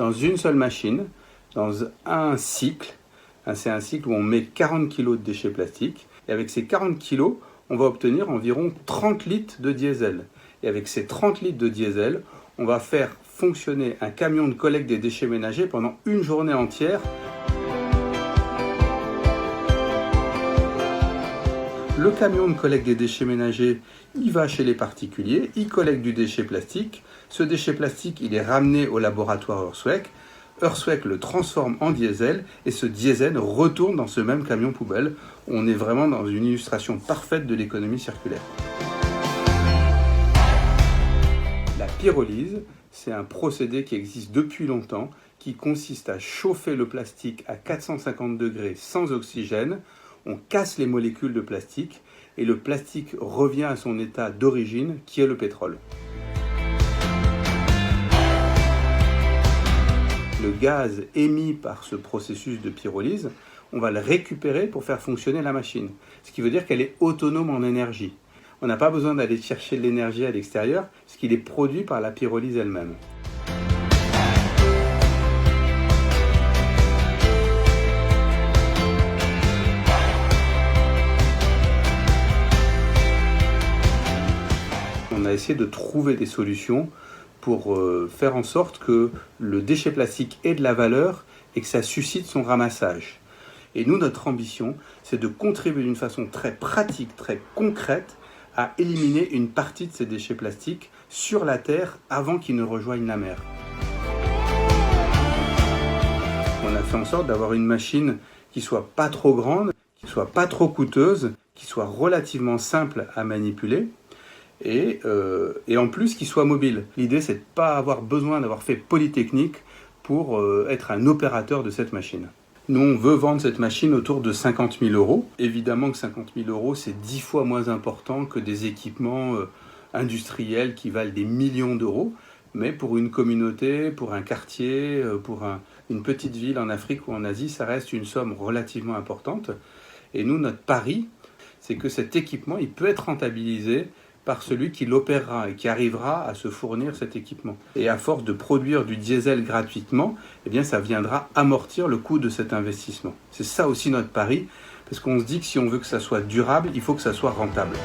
dans une seule machine, dans un cycle. C'est un cycle où on met 40 kg de déchets plastiques. Et avec ces 40 kg, on va obtenir environ 30 litres de diesel. Et avec ces 30 litres de diesel, on va faire fonctionner un camion de collecte des déchets ménagers pendant une journée entière. Le camion de collecte des déchets ménagers, il va chez les particuliers, il collecte du déchet plastique. Ce déchet plastique, il est ramené au laboratoire Earthwake. Earthwake le transforme en diesel et ce diesel retourne dans ce même camion poubelle. On est vraiment dans une illustration parfaite de l'économie circulaire. La pyrolyse, c'est un procédé qui existe depuis longtemps, qui consiste à chauffer le plastique à 450 degrés sans oxygène. On casse les molécules de plastique et le plastique revient à son état d'origine qui est le pétrole. Le gaz émis par ce processus de pyrolyse, on va le récupérer pour faire fonctionner la machine. Ce qui veut dire qu'elle est autonome en énergie. On n'a pas besoin d'aller chercher de l'énergie à l'extérieur, parce qu'il est produit par la pyrolyse elle-même. On a essayé de trouver des solutions pour faire en sorte que le déchet plastique ait de la valeur et que ça suscite son ramassage. Et nous, notre ambition, c'est de contribuer d'une façon très pratique, très concrète, à éliminer une partie de ces déchets plastiques sur la Terre avant qu'ils ne rejoignent la mer. On a fait en sorte d'avoir une machine qui soit pas trop grande, qui soit pas trop coûteuse, qui soit relativement simple à manipuler, et en plus qu'il soit mobile. L'idée, c'est de ne pas avoir besoin d'avoir fait Polytechnique pour être un opérateur de cette machine. Nous, on veut vendre cette machine autour de 50 000 euros. Évidemment que 50 000 euros, c'est 10 fois moins important que des équipements industriels qui valent des millions d'euros. Mais pour une communauté, pour un quartier, pour une petite ville en Afrique ou en Asie, ça reste une somme relativement importante. Et nous, notre pari, c'est que cet équipement, il peut être rentabilisé par celui qui l'opérera et qui arrivera à se fournir cet équipement. Et à force de produire du diesel gratuitement, eh bien, ça viendra amortir le coût de cet investissement. C'est ça aussi notre pari, parce qu'on se dit que si on veut que ça soit durable, il faut que ça soit rentable.